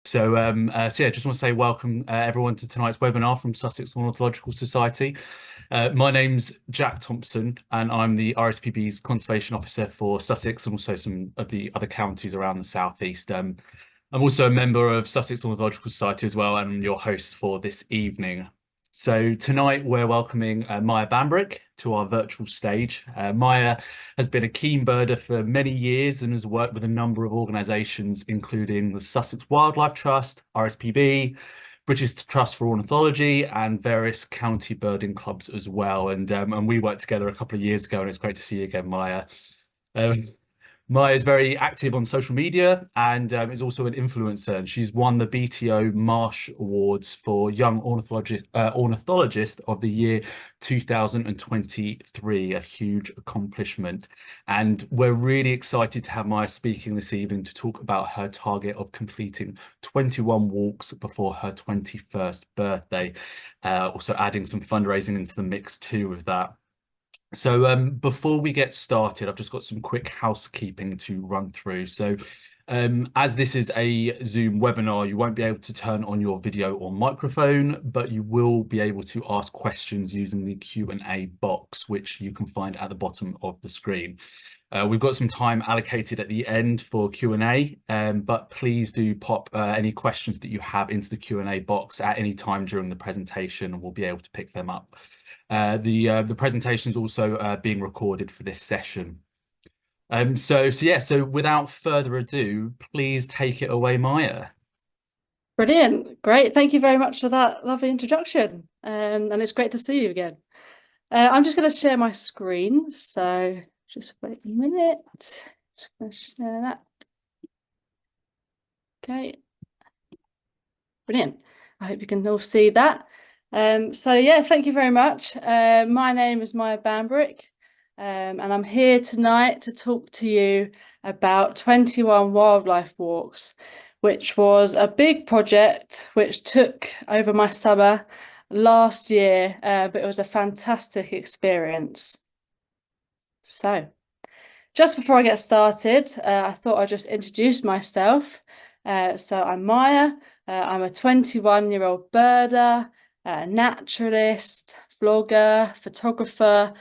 So yeah, just want to say welcome everyone to tonight's webinar from Sussex Ornithological Society. My name's Jack Thompson, and I'm the RSPB's Conservation Officer for Sussex and also some of the other counties around the southeast. I'm also a member of Sussex Ornithological Society as well, and I'm your host for this evening. So tonight we're welcoming Mya Bambrick to our virtual stage. Mya has been a keen birder for many years and has worked with a number of organisations, including the Sussex Wildlife Trust, RSPB, British Trust for Ornithology, and various county birding clubs as well. And we worked together a couple of years ago, and it's great to see you again, Mya. Um, Maya is very active on social media and is also an influencer. And she's won the BTO Marsh Awards for Young Ornithologist of the Year 2023, a huge accomplishment. And we're really excited to have Maya speaking this evening to talk about her target of completing 21 walks before her 21st birthday. Also adding some fundraising into the mix too with that. So before we get started, I've just got some quick housekeeping to run through. So as this is a Zoom webinar, you won't be able to turn on your video or microphone, but you will be able to ask questions using the Q&A box, which you can find at the bottom of the screen. We've got some time allocated at the end for Q&A, but please do pop any questions that you have into the Q&A box at any time during the presentation, and we'll be able to pick them up. The presentation is also being recorded for this session. So without further ado, please take it away, Maya. Brilliant. Great. Thank you very much for that lovely introduction. And it's great to see you again. I'm just going to share my screen. So just wait a minute. Just going to share that. Okay. Brilliant. I hope you can all see that. So yeah, thank you very much. My name is Mya Bambrick, and I'm here tonight to talk to you about 21 wildlife walks, which was a big project which took over my summer last year, but it was a fantastic experience. So just before I get started, I thought I'd just introduce myself. So I'm Mya. I'm a 21-year-old birder, naturalist, vlogger, photographer,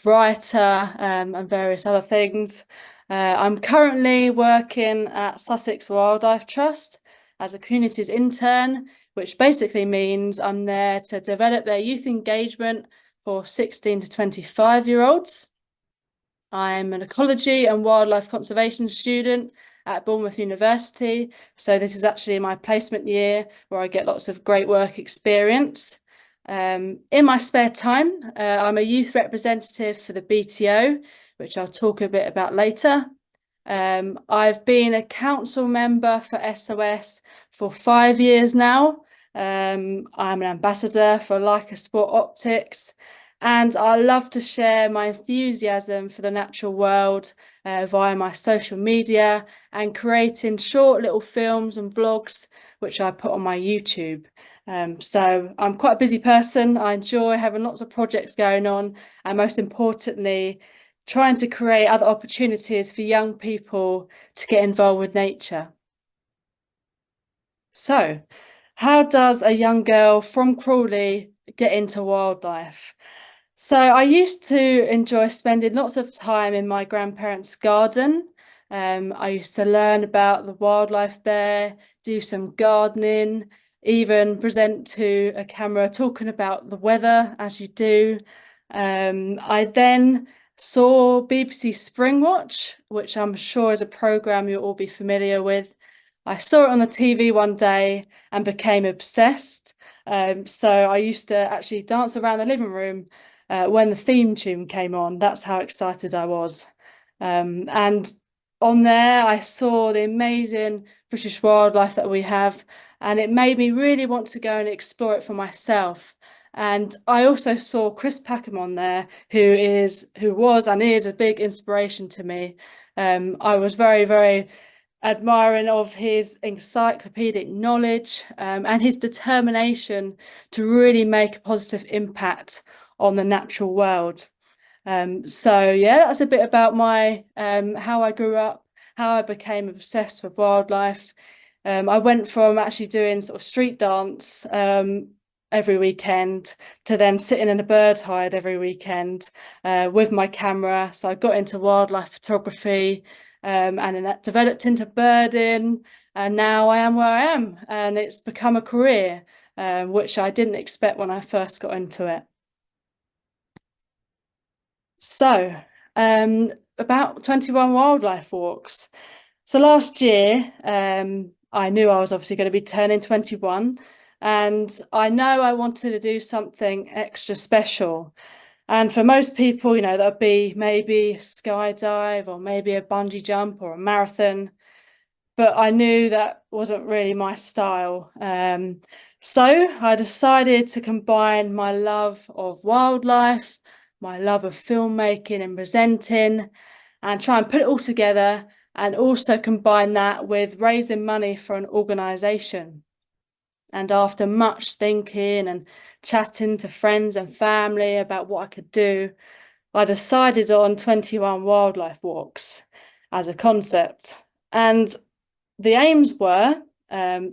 writer, and various other things. I'm currently working at Sussex Wildlife Trust as a communities intern, which basically means I'm there to develop their youth engagement for 16 to 25-year-olds. I'm an ecology and wildlife conservation student at Bournemouth University. So this is actually my placement year where I get lots of great work experience. In my spare time, I'm a youth representative for the BTO, which I'll talk a bit about later. I've been a council member for SOS for 5 years now. I'm an ambassador for Leica Sport Optics, and I love to share my enthusiasm for the natural world via my social media and creating short little films and vlogs, which I put on my YouTube. So I'm quite a busy person. I enjoy having lots of projects going on, and most importantly, trying to create other opportunities for young people to get involved with nature. So, how does a young girl from Crawley get into wildlife? So I used to enjoy spending lots of time in my grandparents' garden. I used to learn about the wildlife there, do some gardening, even present to a camera talking about the weather as you do. I then saw BBC Springwatch, which I'm sure is a programme you'll all be familiar with. I saw it on the TV one day and became obsessed. So I used to actually dance around the living room when the theme tune came on. That's how excited I was. And on there, I saw the amazing British wildlife that we have, and it made me really want to go and explore it for myself. And I also saw Chris Packham on there, who was and is a big inspiration to me. I was very, very admiring of his encyclopedic knowledge and his determination to really make a positive impact on the natural world. So yeah, that's a bit about my how I grew up, how I became obsessed with wildlife. I went from actually doing sort of street dance every weekend to then sitting in a bird hide every weekend with my camera. So I got into wildlife photography, and then that developed into birding, and now I am where I am, and it's become a career, which I didn't expect when I first got into it. So, about 21 wildlife walks. So last year, I knew I was obviously going to be turning 21, and I know I wanted to do something extra special. And for most people, you know, that'd be maybe skydive or maybe a bungee jump or a marathon. But I knew that wasn't really my style. So I decided to combine my love of wildlife, my love of filmmaking and presenting, and try and put it all together, and also combine that with raising money for an organisation. And after much thinking and chatting to friends and family about what I could do, I decided on 21 wildlife walks as a concept. And the aims were to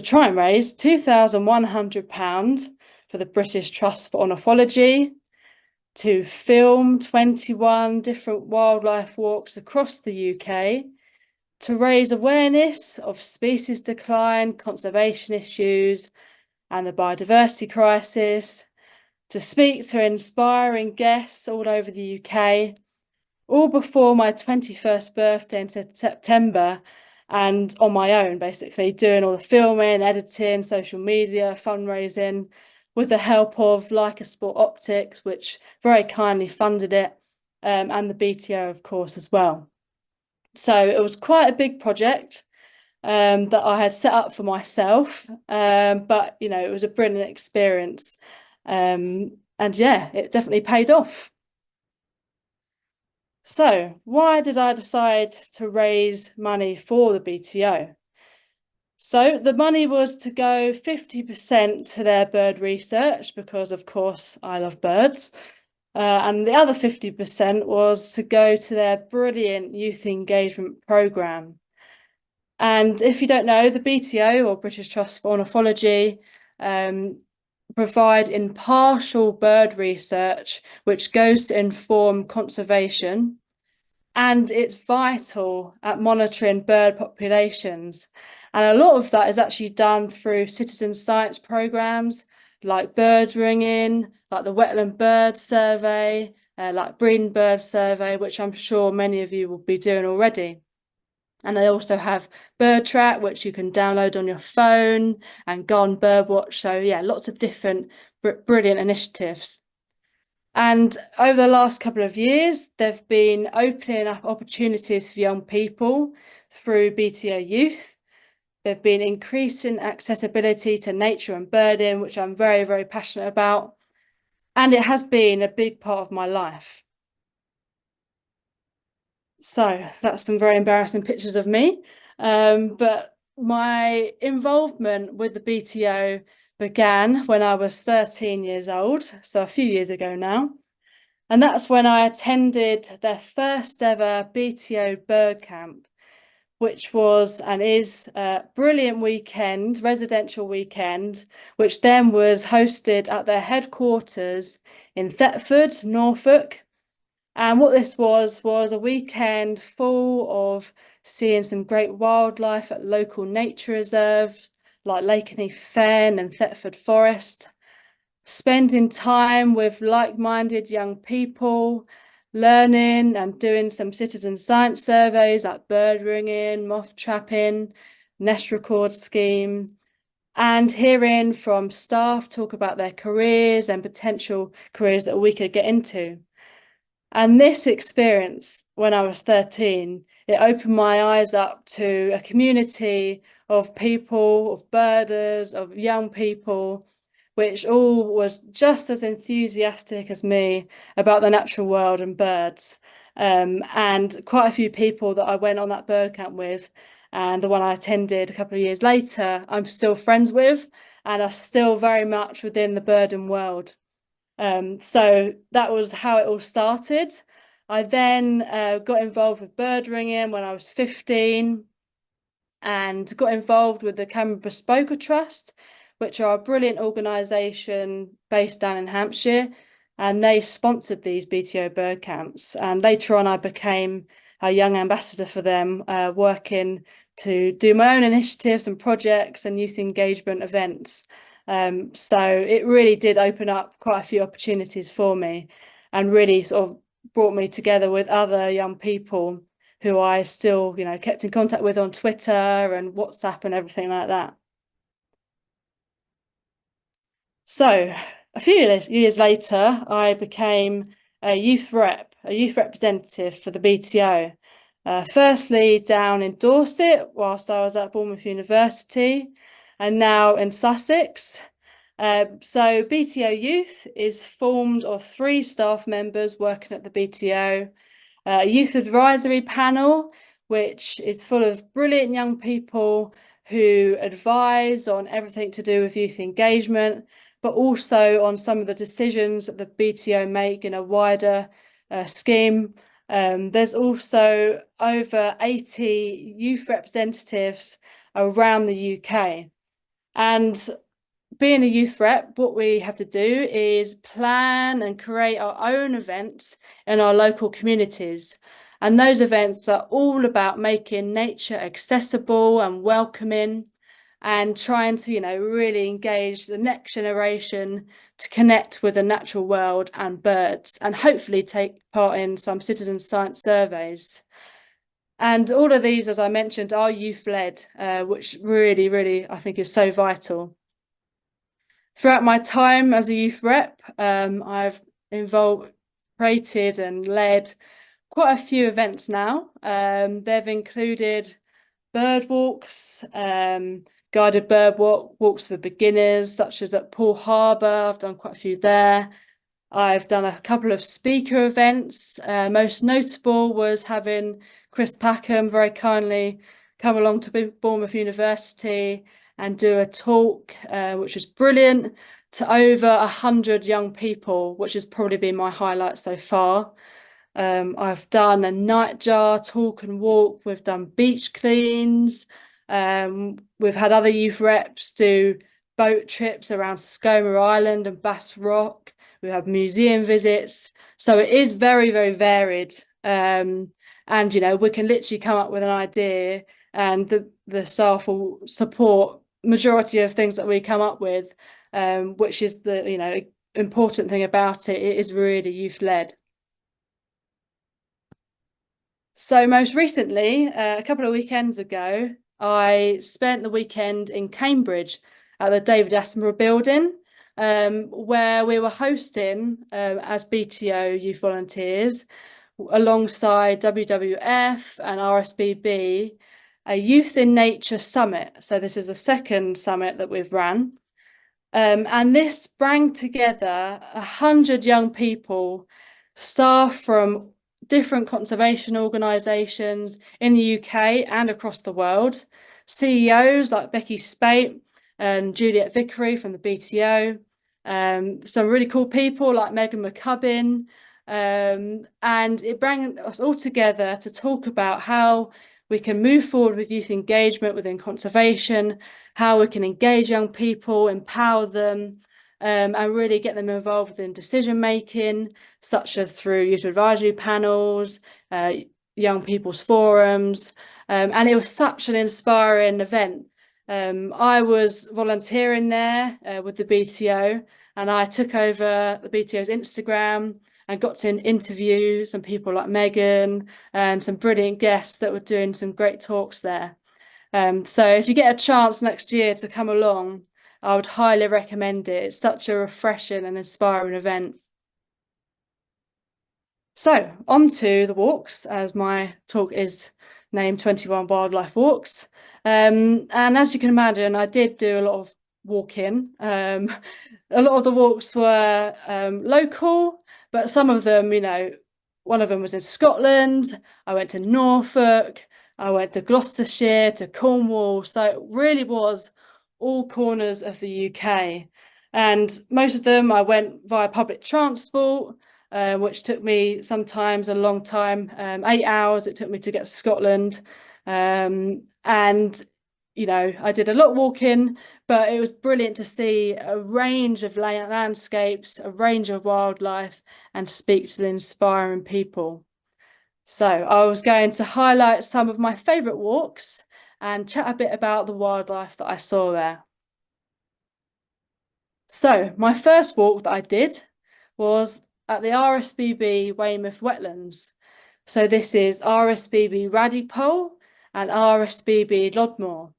try and raise £2,100 for the British Trust for Ornithology, to film 21 different wildlife walks across the UK, to raise awareness of species decline, conservation issues, and the biodiversity crisis, to speak to inspiring guests all over the UK, all before my 21st birthday in September, and on my own, basically doing all the filming, editing, social media, fundraising, with the help of Leica Sport Optics, which very kindly funded it, and the BTO, of course, as well. So it was quite a big project that I had set up for myself, but you know, it was a brilliant experience, and yeah, it definitely paid off. So why did I decide to raise money for the BTO? So the money was to go 50% to their bird research, because of course I love birds. And the other 50% was to go to their brilliant youth engagement programme. And if you don't know, the BTO, or British Trust for Ornithology, provide impartial bird research, which goes to inform conservation. And it's vital at monitoring bird populations. And a lot of that is actually done through citizen science programs like bird ringing, like the Wetland Bird Survey, like Breeding Bird Survey, which I'm sure many of you will be doing already. And they also have Bird Track, which you can download on your phone, and go on Birdwatch. So yeah, lots of different brilliant initiatives. And over the last couple of years, they've been opening up opportunities for young people through BTO Youth. They've been increasing accessibility to nature and birding, which I'm very, very passionate about. And it has been a big part of my life. So that's some very embarrassing pictures of me. But my involvement with the BTO began when I was 13 years old, so a few years ago now. And that's when I attended their first ever BTO bird camp, which was and is a brilliant weekend, residential weekend, which then was hosted at their headquarters in Thetford, Norfolk. And what this was a weekend full of seeing some great wildlife at local nature reserves like Lakenheath Fen and Thetford Forest, spending time with like-minded young people, learning and doing some citizen science surveys like bird ringing, moth trapping, nest record scheme, and hearing from staff talk about their careers and potential careers that we could get into. And this experience, when I was 13, it opened my eyes up to a community of people, of birders, of young people, which all was just as enthusiastic as me about the natural world and birds. And quite a few people that I went on that bird camp with, and the one I attended a couple of years later, I'm still friends with, and are still very much within the birding world. So that was how it all started. I then got involved with bird ringing when I was 15, and got involved with the Cameron Bespoker Trust, which are a brilliant organisation based down in Hampshire, and they sponsored these BTO bird camps. And later on, I became a young ambassador for them, working to do my own initiatives and projects and youth engagement events. So it really did open up quite a few opportunities for me, and really sort of brought me together with other young people who I still, kept in contact with on Twitter and WhatsApp and everything like that. So a few years later, I became a youth representative for the BTO. Firstly, down in Dorset, whilst I was at Bournemouth University, and now in Sussex. So BTO Youth is formed of 3 staff members working at the BTO, a youth advisory panel, which is full of brilliant young people who advise on everything to do with youth engagement, but also on some of the decisions that the BTO make in a wider scheme. There's also over 80 youth representatives around the UK. And being a youth rep, what we have to do is plan and create our own events in our local communities. And those events are all about making nature accessible and welcoming, and trying to, really engage the next generation to connect with the natural world and birds, and hopefully take part in some citizen science surveys. And all of these, as I mentioned, are youth-led, which really, really, I think is so vital. Throughout my time as a youth rep, I've created and led quite a few events now. They've included bird walks, guided bird walks for beginners, such as at Poole Harbour. I've done quite a few there. I've done a couple of speaker events. Most notable was having Chris Packham very kindly come along to Bournemouth University and do a talk, which was brilliant, to over 100 young people, which has probably been my highlight so far. I've done a nightjar talk and walk. We've done beach cleans. We've had other youth reps do boat trips around Skomer Island and Bass Rock. We have museum visits. So it is very, very varied. And, we can literally come up with an idea, and the staff will support majority of things that we come up with, which is the, important thing about it. It is really youth-led. So most recently, a couple of weekends ago, I spent the weekend in Cambridge at the David Attenborough building, where we were hosting, as BTO youth volunteers, alongside WWF and RSBB, a Youth in Nature Summit. So this is the second summit that we've run. And this brought together 100 young people, staff from different conservation organisations in the UK and across the world, CEOs like Becky Spate and Juliet Vickery from the BTO, some really cool people like Megan McCubbin, and it brought us all together to talk about how we can move forward with youth engagement within conservation, how we can engage young people, empower them, and really get them involved in decision making, such as through youth advisory panels, young people's forums, and it was such an inspiring event. I was volunteering there with the BTO, and I took over the BTO's Instagram and got to interview some people like Megan and some brilliant guests that were doing some great talks there. So if you get a chance next year to come along, I would highly recommend it. It's such a refreshing and inspiring event. So on to the walks, as my talk is named 21 Wildlife Walks. And as you can imagine, I did do a lot of walking. A lot of the walks were local, but some of them, one of them was in Scotland. I went to Norfolk. I went to Gloucestershire, to Cornwall. So it really was all corners of the UK. And most of them I went via public transport, which took me sometimes a long time, 8 hours it took me to get to Scotland. And I did a lot of walking, but it was brilliant to see a range of landscapes, a range of wildlife, and to speak to inspiring people. So I was going to highlight some of my favourite walks and chat a bit about the wildlife that I saw there. So my first walk that I did was at the RSPB Weymouth Wetlands. So this is RSPB Radipole and RSPB Lodmore.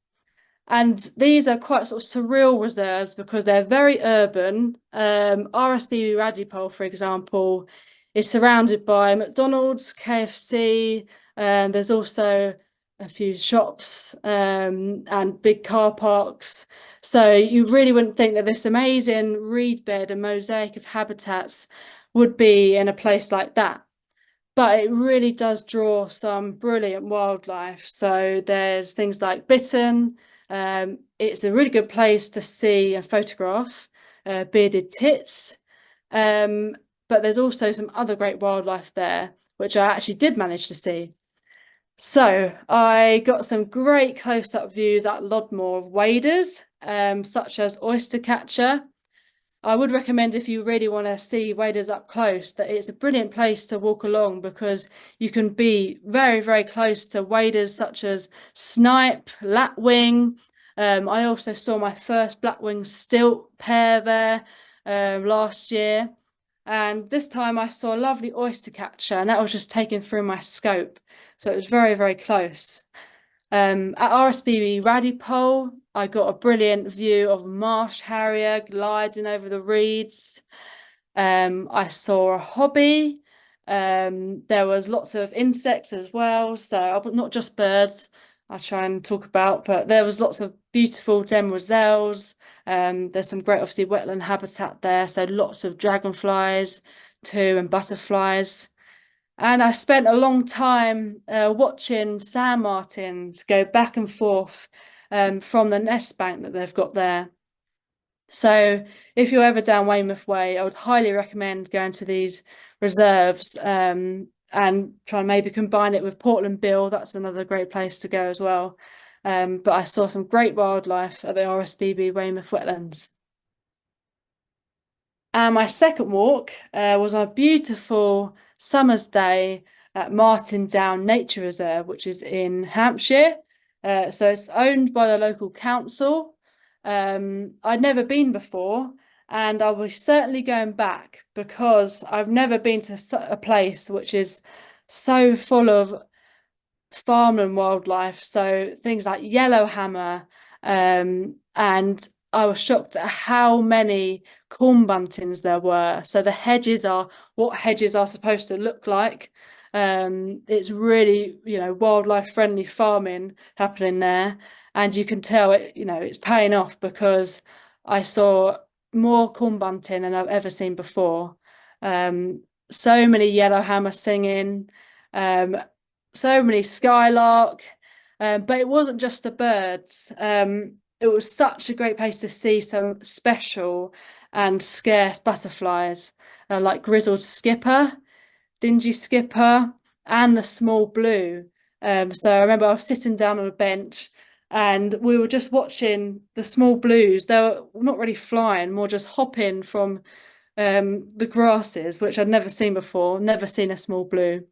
And these are quite sort of surreal reserves because they're very urban. RSPB Radipole, for example, is surrounded by McDonald's, KFC, and there's also a few shops and big car parks. So you really wouldn't think that this amazing reed bed and mosaic of habitats would be in a place like that. But it really does draw some brilliant wildlife. So there's things like bittern. It's a really good place to see and photograph bearded tits. But there's also some other great wildlife there, which I actually did manage to see. So I got some great close-up views at Lodmore of waders, such as oyster catcher. I would recommend, if you really want to see waders up close, that it's a brilliant place to walk along because you can be very, very close to waders such as snipe, lapwing. I also saw my first blackwing stilt pair there last year. And this time I saw a lovely oyster catcher, and that was just taken through my scope. So it was very, very close. At RSPB Radipole, I got a brilliant view of marsh harrier gliding over the reeds. I saw a hobby. There was lots of insects as well, so not just birds I try and talk about, but there was lots of beautiful demoiselles. There's some great, obviously, wetland habitat there, so lots of dragonflies too and butterflies. And I spent a long time watching sand martins go back and forth from the nest bank that they've got there. So if you're ever down Weymouth Way, I would highly recommend going to these reserves and try and maybe combine it with Portland Bill. That's another great place to go as well. But I saw some great wildlife at the RSPB Weymouth Wetlands. And my second walk was on a beautiful summer's day at Martin Down Nature Reserve, which is in Hampshire. So it's owned by the local council. I'd never been before, and I was certainly going back because I've never been to a place which is so full of farmland wildlife. So things like yellowhammer, and I was shocked at how many corn buntings there were. So the hedges are what hedges are supposed to look like. It's really, wildlife friendly farming happening there. And you can tell it's paying off because I saw more corn bunting than I've ever seen before. So many yellowhammer singing, so many skylark, but it wasn't just the birds. It was such a great place to see some special and scarce butterflies like grizzled skipper, dingy skipper, and the small blue. So I remember I was sitting down on a bench and we were just watching the small blues. They were not really flying, more just hopping from the grasses, which I'd never seen before, never seen a small blue.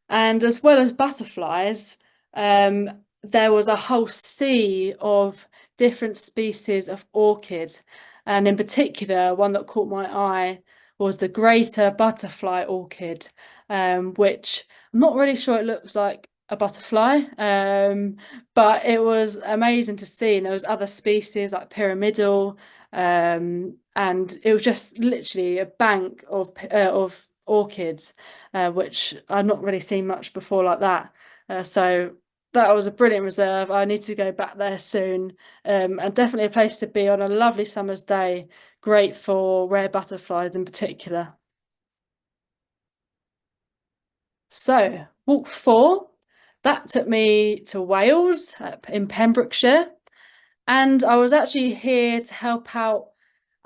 And as well as butterflies, there was a whole sea of different species of orchid. And in particular, one that caught my eye was the greater butterfly orchid, which I'm not really sure it looks like a butterfly, but it was amazing to see. And there was other species like pyramidal, and it was just literally a bank of orchids, which I've not really seen much before like that. So that was a brilliant reserve. I need to go back there soon, and definitely a place to be on a lovely summer's day. Great for rare butterflies in particular. So walk 4, that took me to Wales in Pembrokeshire, and I was actually here to help out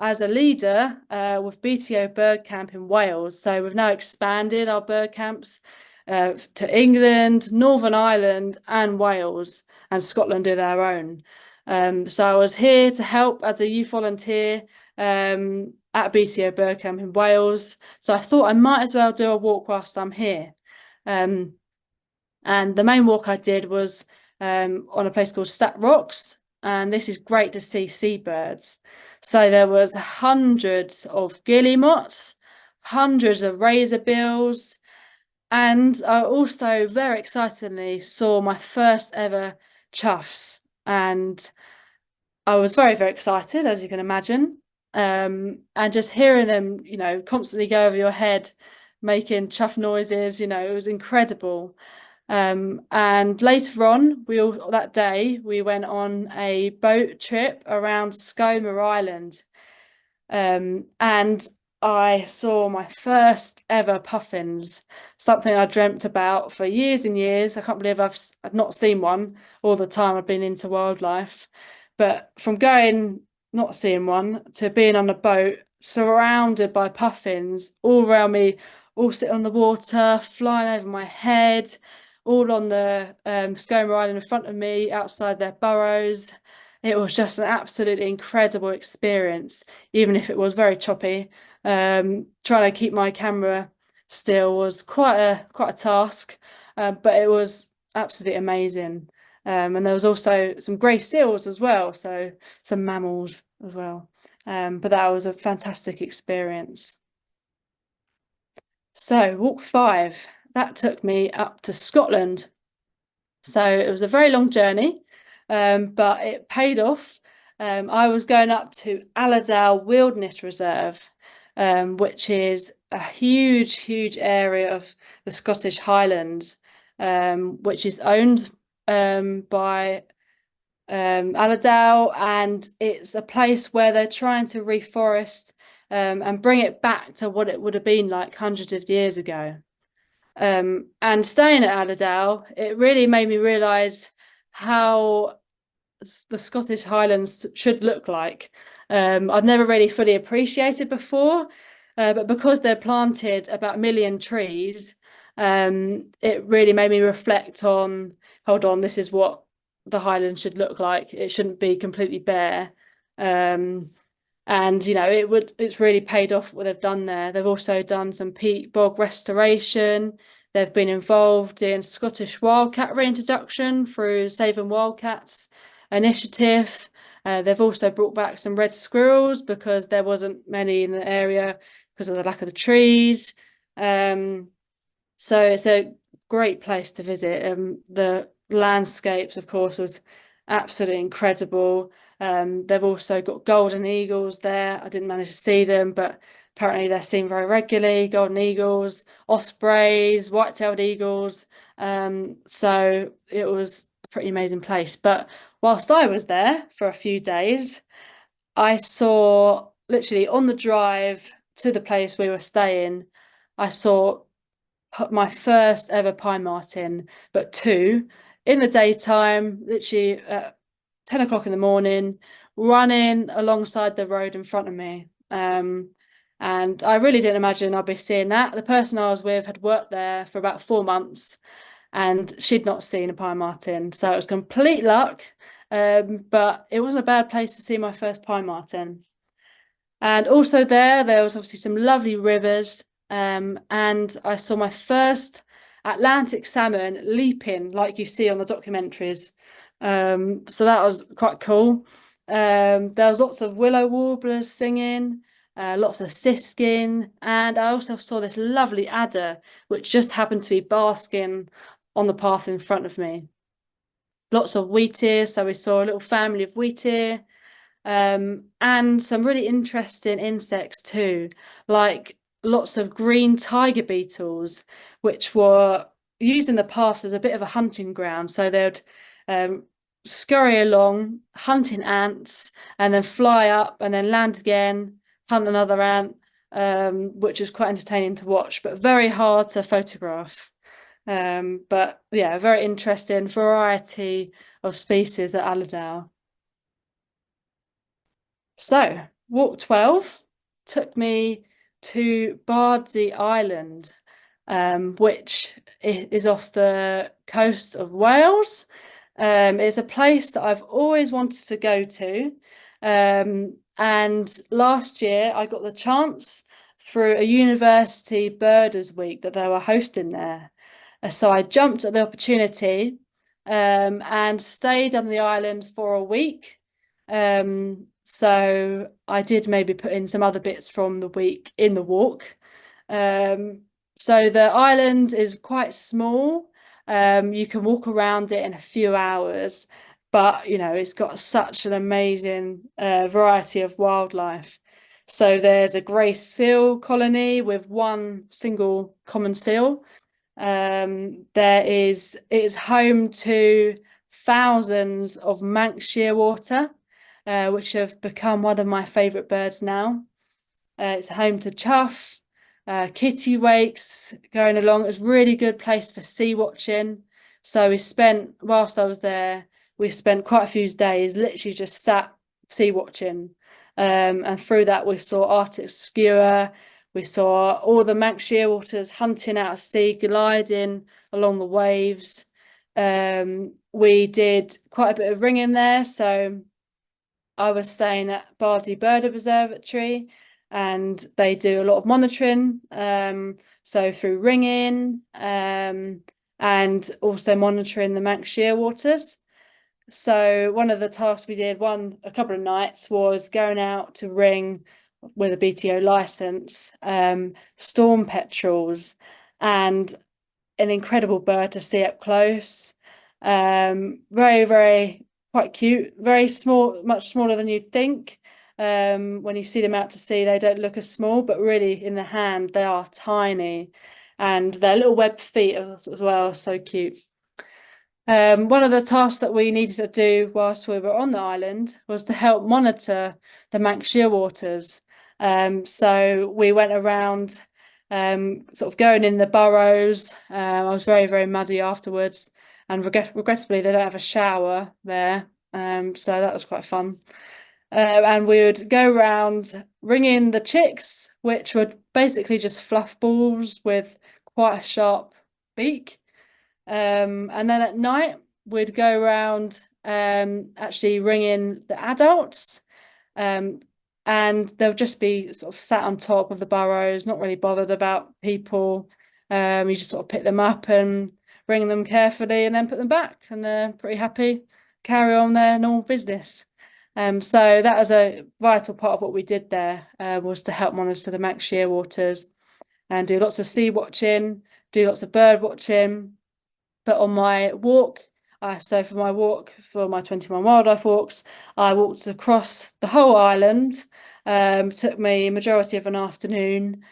as a leader with BTO Bird Camp in Wales. So we've now expanded our bird camps to England, Northern Ireland, and Wales, and Scotland do their own. So I was here to help as a youth volunteer at BTO Bergkamp in Wales. So I thought I might as well do a walk whilst I'm here. And the main walk I did was on a place called Stat Rocks, and this is great to see seabirds. So there was hundreds of guillemots, hundreds of razorbills, and I also very excitedly saw my first ever choughs, and I was very, very excited, as you can imagine. And just hearing them, constantly go over your head, making chuff noises, it was incredible. And later on, that day we went on a boat trip around Skomer Island, and I saw my first ever puffins, something I dreamt about for years and years. I can't believe I've not seen one all the time I've been into wildlife. But from going not seeing one to being on a boat surrounded by puffins all around me, all sitting on the water, flying over my head, all on the Skomer Island in front of me, outside their burrows. It was just an absolutely incredible experience, even if it was very choppy. Trying to keep my camera still was quite a task, but it was absolutely amazing. And there was also some grey seals as well, so some mammals as well. But that was a fantastic experience. So walk 5, that took me up to Scotland. So it was a very long journey, but it paid off. I was going up to Allerdale Wilderness Reserve, which is a huge, huge area of the Scottish Highlands, which is owned by Allerdale, and it's a place where they're trying to reforest and bring it back to what it would have been like hundreds of years ago. And staying at Allerdale, it really made me realise how the Scottish Highlands should look like. I've never really fully appreciated before, but because they're planted about 1 million trees, it really made me reflect on, hold on, this is what the Highlands should look like. It shouldn't be completely bare. And it's really paid off what they've done there. They've also done some peat bog restoration. They've been involved in Scottish wildcat reintroduction through Saving Wildcats initiative. They've also brought back some red squirrels because there wasn't many in the area because of the lack of the trees. So it's a great place to visit. The landscapes, of course, was absolutely incredible. They've also got golden eagles there. I didn't manage to see them, but apparently they're seen very regularly. Golden eagles, ospreys, white-tailed eagles. So it was a pretty amazing place. But whilst I was there for a few days, I saw literally on the drive to the place we were staying, I saw my first ever pine marten, but two in the daytime, literally at 10 o'clock in the morning, running alongside the road in front of me. And I really didn't imagine I'd be seeing that. The person I was with had worked there for about 4 months and she'd not seen a pine marten. So it was complete luck. But it wasn't a bad place to see my first pine marten. And also there was obviously some lovely rivers. And I saw my first Atlantic salmon leaping like you see on the documentaries. So that was quite cool. There was lots of willow warblers singing, lots of siskin, and I also saw this lovely adder, which just happened to be basking on the path in front of me. Lots of wheatear, so we saw a little family of wheatear, and some really interesting insects too, like lots of green tiger beetles, which were using the path as a bit of a hunting ground. So they'd scurry along, hunting ants, and then fly up and then land again, hunt another ant, which was quite entertaining to watch, but very hard to photograph. But yeah, a very interesting variety of species at Allerdale. So, walk 12 took me to Bardsey Island. which is off the coast of Wales. It's a place that I've always wanted to go to. And last year I got the chance through a university birders week that they were hosting there. So I jumped at the opportunity and stayed on the island for a week. So I did maybe put in some other bits from the week in the walk. So the island is quite small. You can walk around it in a few hours, but it's got such an amazing variety of wildlife. So there's a grey seal colony with one single common seal. It's home to thousands of Manx shearwater, which have become one of my favourite birds now. It's home to chough, kittiwakes going along. It's a really good place for sea watching. So whilst I was there, we spent quite a few days literally just sat sea watching. And through that we saw Arctic skua, we saw all the Manx shearwaters hunting out of sea, gliding along the waves. We did quite a bit of ringing there. So I was staying at Bardsley Bird Observatory, and they do a lot of monitoring. So through ringing, and also monitoring the Manx shearwaters. So one of the tasks we did a couple of nights was going out to ring with a BTO license, storm petrels, and an incredible bird to see up close. Very, very quite cute, very small, much smaller than you'd think. When you see them out to sea, they don't look as small, but really in the hand, they are tiny. And their little webbed feet as well, so cute. One of the tasks that we needed to do whilst we were on the island was to help monitor the Manx shearwaters. So we went around sort of going in the burrows. I was very, very muddy afterwards, and regrettably they don't have a shower there. So that was quite fun. And we would go around ringing the chicks, which were basically just fluff balls with quite a sharp beak. And then at night we'd go around actually ringing the adults, and they'll just be sort of sat on top of the burrows, not really bothered about people. You just sort of pick them up and ring them carefully and then put them back, and they're pretty happy, carry on their normal business. So that was a vital part of what we did there, was to help monitor the Manx shearwaters and do lots of sea watching, do lots of bird watching. But on my walk, so for my 21 wildlife walks, I walked across the whole island. Took me a majority of an afternoon,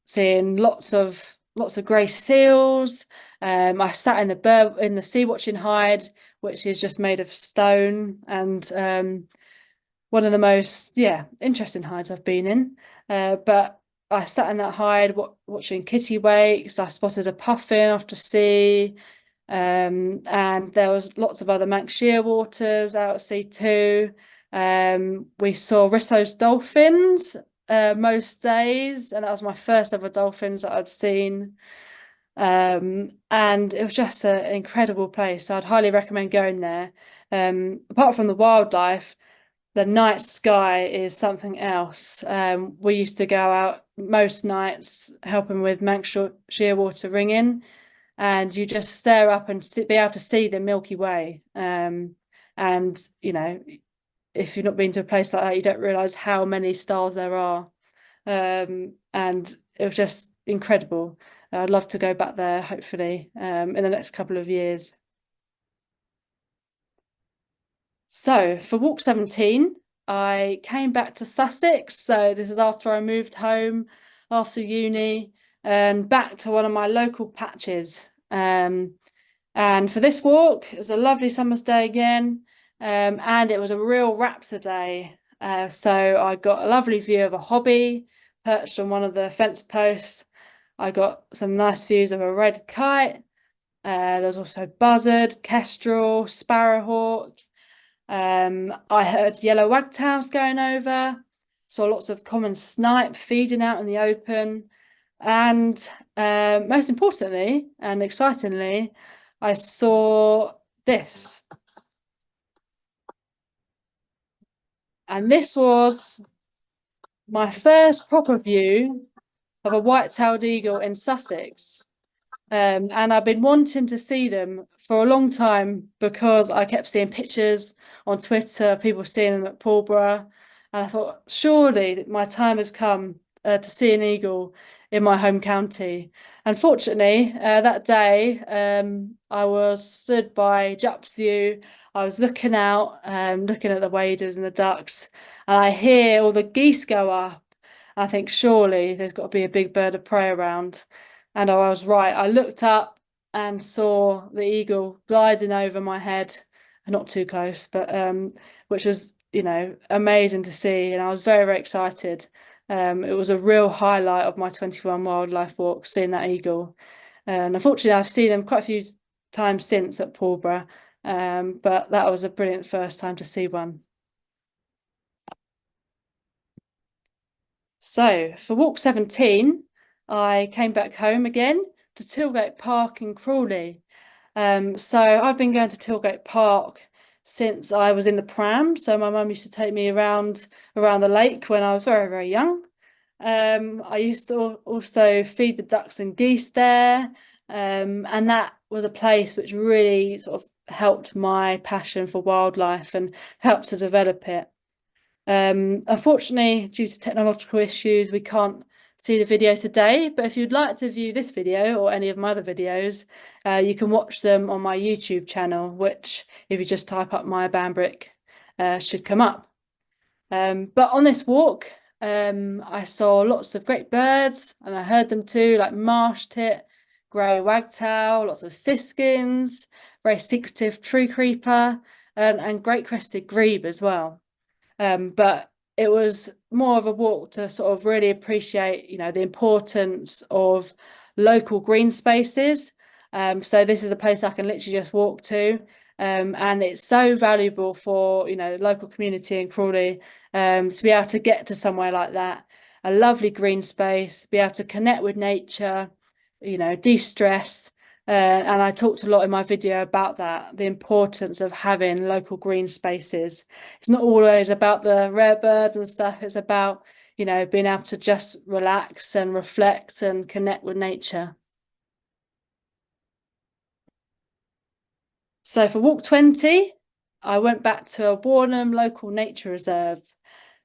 seeing lots of grey seals. I sat in the sea watching hide, which is just made of stone, and one of the most interesting hides I've been in. But I sat in that hide watching kittiwakes. I spotted a puffin off to sea, and there was lots of other Manx shearwaters out at sea too. We saw Risso's dolphins most days, and that was my first ever dolphins that I'd seen. And it was just an incredible place. So I'd highly recommend going there. Apart from the wildlife, the night sky is something else. We used to go out most nights helping with Manx shearwater ringing, and you just stare up and be able to see the Milky Way. And if you've not been to a place like that, you don't realise how many stars there are. And it was just incredible. I'd love to go back there, hopefully, in the next couple of years. So for walk 17, I came back to Sussex. So this is after I moved home after uni and back to one of my local patches. And for this walk, it was a lovely summer's day again, and it was a real raptor day. So I got a lovely view of a hobby perched on one of the fence posts. I got some nice views of a red kite. There was also buzzard, kestrel, sparrowhawk. I heard yellow wagtails going over. Saw lots of common snipe feeding out in the open. And most importantly and excitingly, I saw this. And this was my first proper view of a white-tailed eagle in Sussex. And I've been wanting to see them for a long time because I kept seeing pictures on Twitter, people seeing them at Pulborough. And I thought, surely my time has come to see an eagle in my home county. Unfortunately, that day, I was stood by Jups View. I was looking out, looking at the waders and the ducks, and I hear all the geese go up. I think surely there's got to be a big bird of prey around. And I was right. I looked up and saw the eagle gliding over my head, not too close, but which was, amazing to see. And I was very, very excited. It was a real highlight of my 21 wildlife walk, seeing that eagle. And unfortunately, I've seen them quite a few times since at Pulborough, but that was a brilliant first time to see one. So for walk 17, I came back home again to Tilgate Park in Crawley. So I've been going to Tilgate Park since I was in the pram. So my mum used to take me around the lake when I was very, very young. I used to also feed the ducks and geese there. And that was a place which really sort of helped my passion for wildlife and helped to develop it. Unfortunately, due to technological issues, we can't see the video today, but if you'd like to view this video or any of my other videos, you can watch them on my YouTube channel, which if you just type up Mya Bambrick, should come up. But on this walk, I saw lots of great birds, and I heard them too, like marsh tit, grey wagtail, lots of siskins, very secretive tree creeper, and great crested grebe as well. But it was more of a walk to sort of really appreciate, the importance of local green spaces. So this is a place I can literally just walk to. And it's so valuable for, local community in Crawley, to be able to get to somewhere like that, a lovely green space, be able to connect with nature, de-stress. And I talked a lot in my video about that, the importance of having local green spaces. It's not always about the rare birds and stuff. It's about, being able to just relax and reflect and connect with nature. So for walk 20, I went back to a Warnham local nature reserve.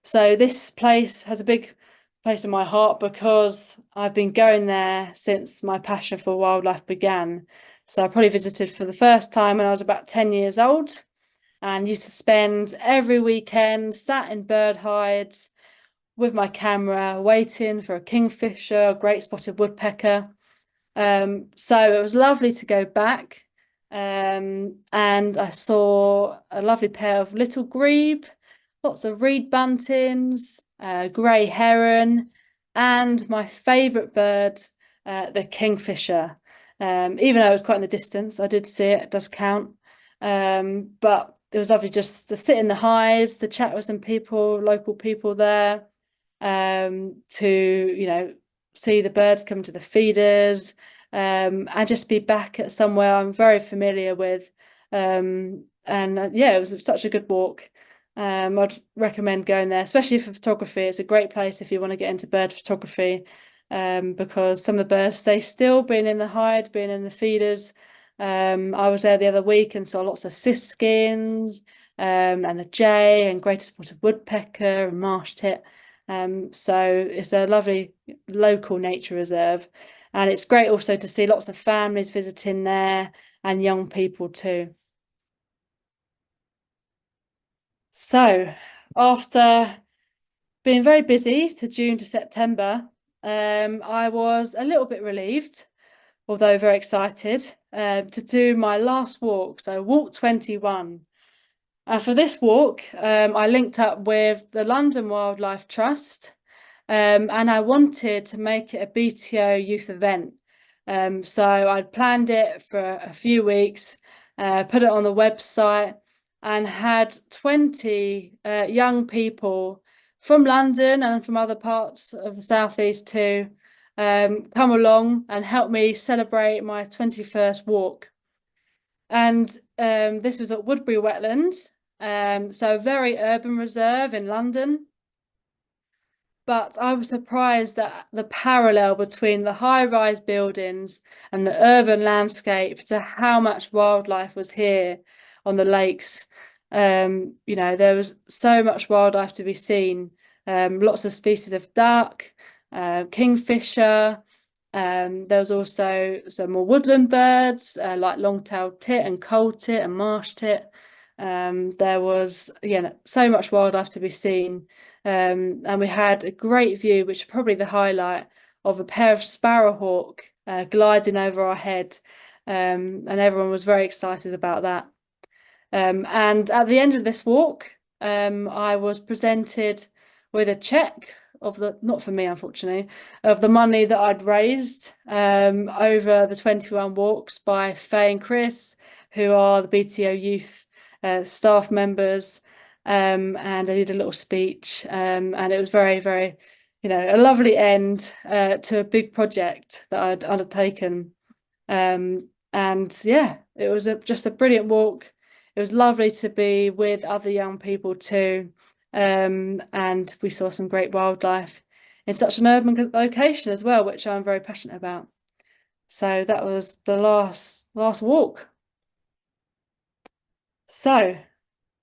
So this place has a big place in my heart because I've been going there since my passion for wildlife began. So I probably visited for the first time when I was about 10 years old and used to spend every weekend sat in bird hides with my camera waiting for a kingfisher, a great spotted woodpecker. So it was lovely to go back, and I saw a lovely pair of little grebe, lots of reed buntings, grey heron, and my favourite bird, the kingfisher. Even though it was quite in the distance, I did see it, it does count. But it was lovely just to sit in the hides, to chat with some people, local people there, to, see the birds come to the feeders, and just be back at somewhere I'm very familiar with. And yeah, it was such a good walk. I'd recommend going there, especially for photography. It's a great place if you want to get into bird photography, because some of the birds stay still, being in the hide, being in the feeders. I was there the other week and saw lots of siskins, and a jay and greater spotted woodpecker and marsh tit. So it's a lovely local nature reserve, and it's great also to see lots of families visiting there and young people too. So after being very busy to June to September, I was a little bit relieved, although very excited, to do my last walk, so walk 21. For this walk, I linked up with the London Wildlife Trust, and I wanted to make it a BTO youth event. So I'd planned it for a few weeks, put it on the website, and had 20 young people from London and from other parts of the southeast too, come along and help me celebrate my 21st walk. And this was at Woodbury Wetlands, so a very urban reserve in London. But I was surprised at the parallel between the high-rise buildings and the urban landscape to how much wildlife was here on the lakes. You know, there was so much wildlife to be seen. Lots of species of duck, kingfisher. There was also some more woodland birds like long-tailed tit and coal tit and marsh tit. There was, again, so much wildlife to be seen. And we had a great view, which is probably the highlight, of a pair of sparrowhawk gliding over our head. And everyone was very excited about that. And at the end of this walk, I was presented with a check of the, not for me, unfortunately, of the money that I'd raised over the 21 walks by Faye and Chris, who are the BTO youth staff members. And I did a little speech, and it was very, very, you know, a lovely end to a big project that I'd undertaken. And yeah, it was just a brilliant walk. It was lovely to be with other young people too. And we saw some great wildlife in such an urban location as well, which I'm very passionate about. So that was the last walk. So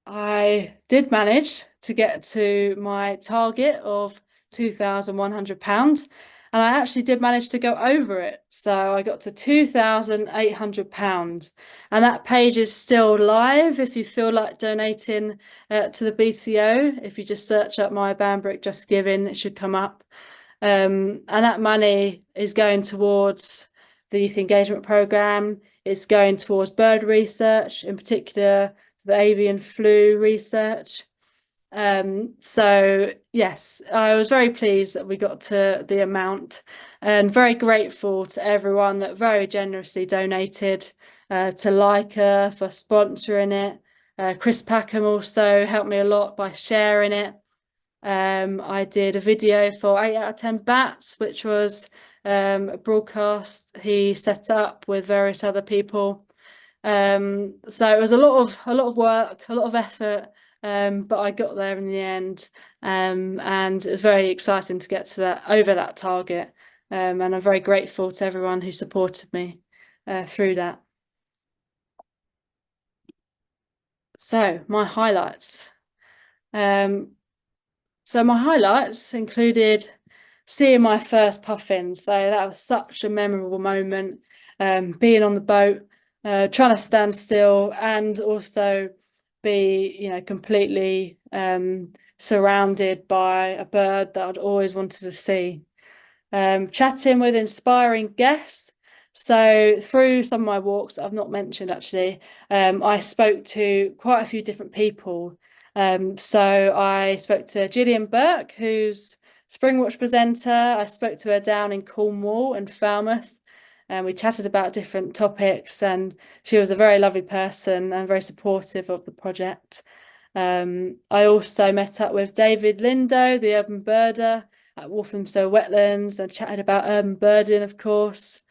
I did manage to get to my target of £2,100, and I actually did manage to go over it. So I got to £2,800, and that page is still live if you feel like donating to the BTO. If you just search up Mya Bambrick Just Giving, it should come up. And that money is going towards the youth engagement programme. It's going towards bird research, in particular the avian flu research. So yes, I was very pleased that we got to the amount, and very grateful to everyone that very generously donated, to Leica for sponsoring it. Chris Packham also helped me a lot by sharing it. I did a video for 8 out of 10 Bats, which was a broadcast he set up with various other people. So it was a lot of work, a lot of effort, but I got there in the end, and it was very exciting to get to that, over that target, and I'm very grateful to everyone who supported me through that. So my highlights. So my highlights included seeing my first puffin. So that was such a memorable moment, being on the boat, trying to stand still, and also be, you know, completely surrounded by a bird that I'd always wanted to see. Chatting with inspiring guests. So through some of my walks I've not mentioned actually, I spoke to quite a few different people. So I spoke to Gillian Burke, who's Springwatch presenter. I spoke to her down in Cornwall and Falmouth, and we chatted about different topics, and she was a very lovely person and very supportive of the project. I also met up with David Lindo, the urban birder at Walthamstow Wetlands, and chatted about urban birding, of course.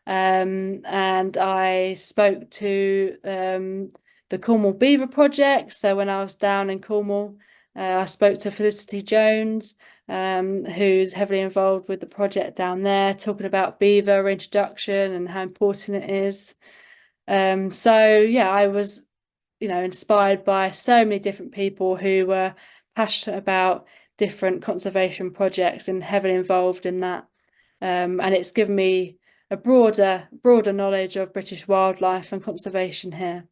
And I spoke to the Cornwall Beaver Project. So when I was down in Cornwall, I spoke to Felicity Jones, who's heavily involved with the project down there, talking about beaver introduction and how important it is. So yeah, I was, you know, inspired by so many different people who were passionate about different conservation projects and heavily involved in that. And it's given me a broader knowledge of British wildlife and conservation here.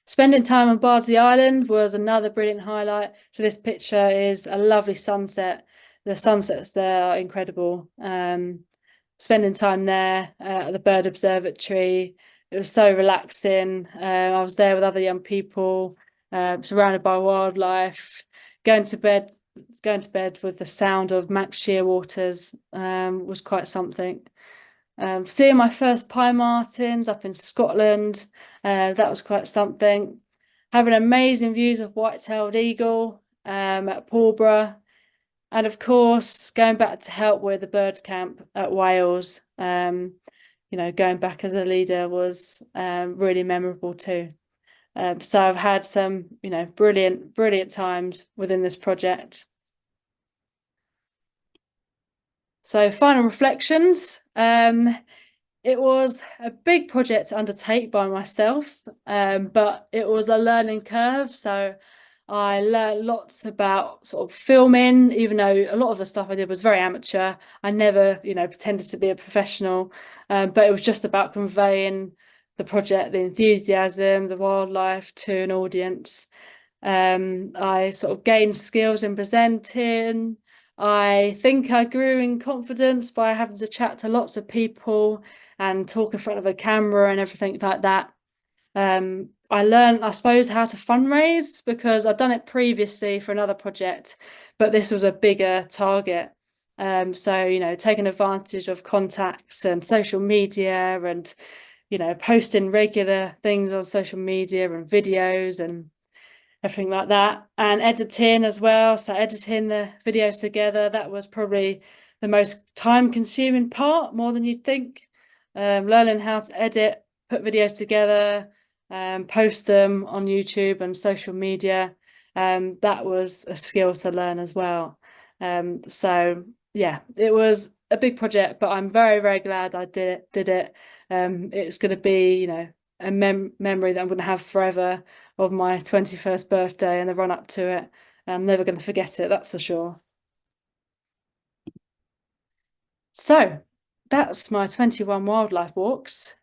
Spending time on Bardsley Island was another brilliant highlight. So this picture is a lovely sunset. The sunsets there are incredible. Spending time there at the bird observatory, it was so relaxing. I was there with other young people, surrounded by wildlife. Going to bed with the sound of Max Shearwaters was quite something. Seeing my first pine martins up in Scotland, that was quite something. Having amazing views of white-tailed eagle at Pulborough. And of course, going back to help with the bird camp at Wales, going back as a leader was really memorable too. So I've had some, brilliant times within this project. So final reflections. It was a big project to undertake by myself, but it was a learning curve. So I learned lots about sort of filming, even though a lot of the stuff I did was very amateur. I never, pretended to be a professional, but it was just about conveying the project, the enthusiasm, the wildlife to an audience. I sort of gained skills in presenting. I think I grew in confidence by having to chat to lots of people and talk in front of a camera and everything like that. I learned, I suppose, how to fundraise because I've done it previously for another project, but this was a bigger target. So, taking advantage of contacts and social media and, posting regular things on social media and videos and everything like that, and editing as well. So editing the videos together, that was probably the most time-consuming part, more than you'd think. Learning how to edit, put videos together, post them on YouTube and social media. That was a skill to learn as well. So yeah, it was a big project, but I'm very, very glad I did it. It's going to be, a memory that I'm going to have forever of my 21st birthday and the run up to it. I'm never going to forget it, that's for sure. So that's my 21 wildlife walks.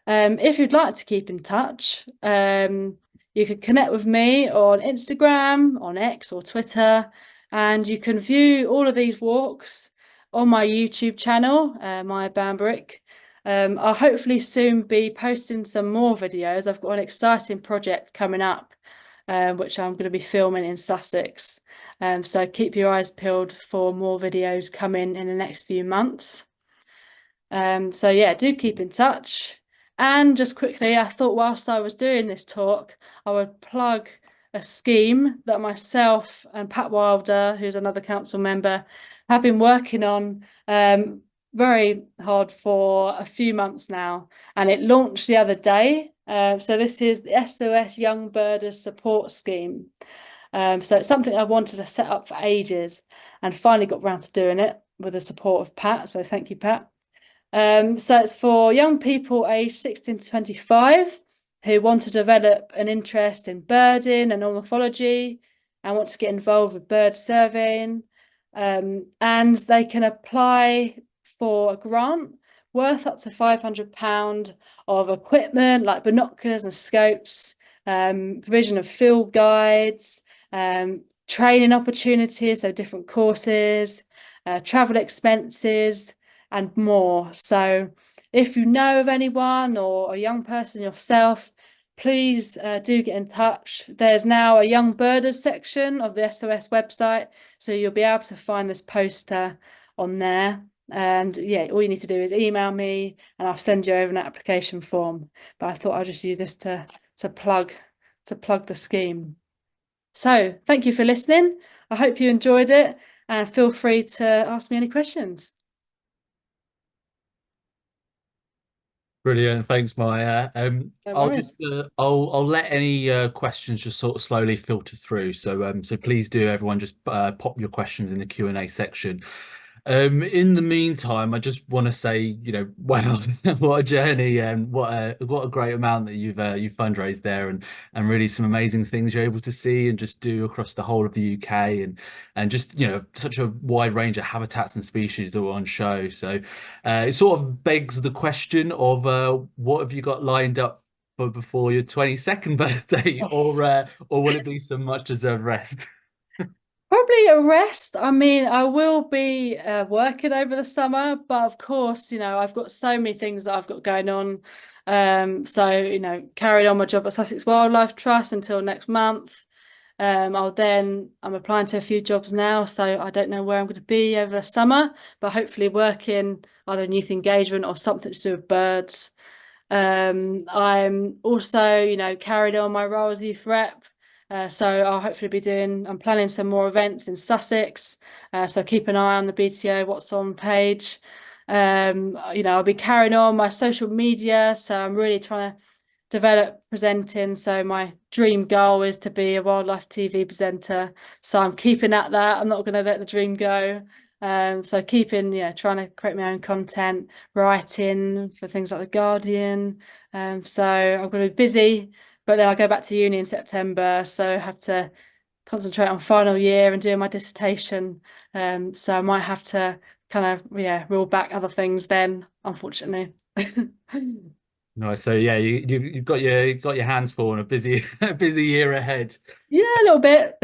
If you'd like to keep in touch, you can connect with me on Instagram, on X or Twitter, and you can view all of these walks on my YouTube channel, Mya Bambrick. I'll hopefully soon be posting some more videos. I've got an exciting project coming up, which I'm going to be filming in Sussex. So keep your eyes peeled for more videos coming in the next few months. So yeah, do keep in touch. And just quickly, I thought whilst I was doing this talk, I would plug a scheme that myself and Pat Wilder, who's another council member, have been working on very hard for a few months now. And it launched the other day. So this is the SOS Young Birders Support Scheme. So it's something I wanted to set up for ages and finally got around to doing it with the support of Pat. So thank you, Pat. So it's for young people aged 16 to 25 who want to develop an interest in birding and ornithology and want to get involved with bird surveying. And they can apply for a grant worth up to £500 of equipment like binoculars and scopes, provision of field guides, training opportunities, so different courses, travel expenses, and more. So if you know of anyone or a young person yourself, please do get in touch. There's now a young birders section of the SOS website, so you'll be able to find this poster on there. And yeah, all you need to do is email me and I'll send you over an application form. But I thought I'll just use this to plug the scheme. So thank you for listening. I hope you enjoyed it and feel free to ask me any questions. Brilliant, thanks, Maya. No I'll worries. just I'll let any questions just sort of slowly filter through. So please do everyone just pop your questions in the Q&A section. In the meantime, I just want to say, wow, what a journey and what a great amount that you've fundraised there, and really some amazing things you're able to see and just do across the whole of the UK, and just such a wide range of habitats and species that were on show. So it sort of begs the question of what have you got lined up for before your 22nd birthday, or will it be some much deserved rest? Probably a rest. I mean, I will be working over the summer, but of course, I've got so many things that I've got going on. So, carried on my job at Sussex Wildlife Trust until next month. I'm applying to a few jobs now, so I don't know where I'm going to be over the summer, but hopefully working either in youth engagement or something to do with birds. I'm also, carried on my role as youth rep. So I'll hopefully be I'm planning some more events in Sussex. So keep an eye on the BTO What's On page. I'll be carrying on my social media. So I'm really trying to develop presenting. So my dream goal is to be a wildlife TV presenter. So I'm keeping at that. I'm not going to let the dream go. So trying to create my own content, writing for things like The Guardian. So I'm going to be busy, but then I'll go back to uni in September. So I have to concentrate on final year and doing my dissertation. So I might have to kind of, reel back other things then, unfortunately. Nice. So yeah, you've got your hands full and a busy a busy year ahead. Yeah, a little bit.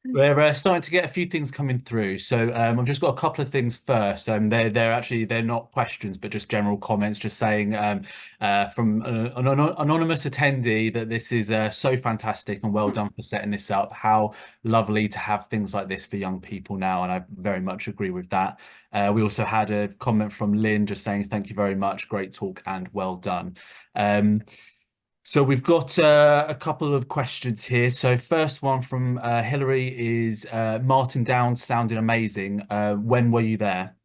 We're starting to get a few things coming through. So I've just got a couple of things first. They're not questions, but just general comments, just saying from an anonymous attendee that this is so fantastic and well done for setting this up. How lovely to have things like this for young people now, and I very much agree with that. We also had a comment from Lynn just saying thank you very much, great talk and well done. So we've got a couple of questions here. So first one from Hillary is Martin Downs sounded amazing. When were you there?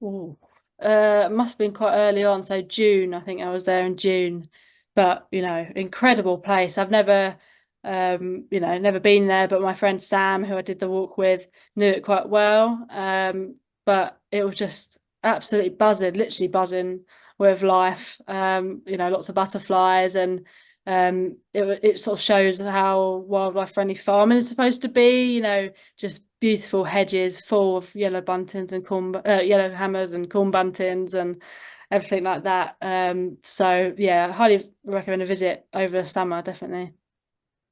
Ooh. Must have been quite early on, so June. I think I was there in June. But incredible place. I've never been there, but my friend Sam, who I did the walk with, knew it quite well. But it was just absolutely buzzing, literally buzzing with life. Lots of butterflies, and it sort of shows how wildlife friendly farming is supposed to be. Just beautiful hedges full of yellow buntings and yellow hammers and corn buntings and everything like that. So yeah, highly recommend a visit over the summer, definitely.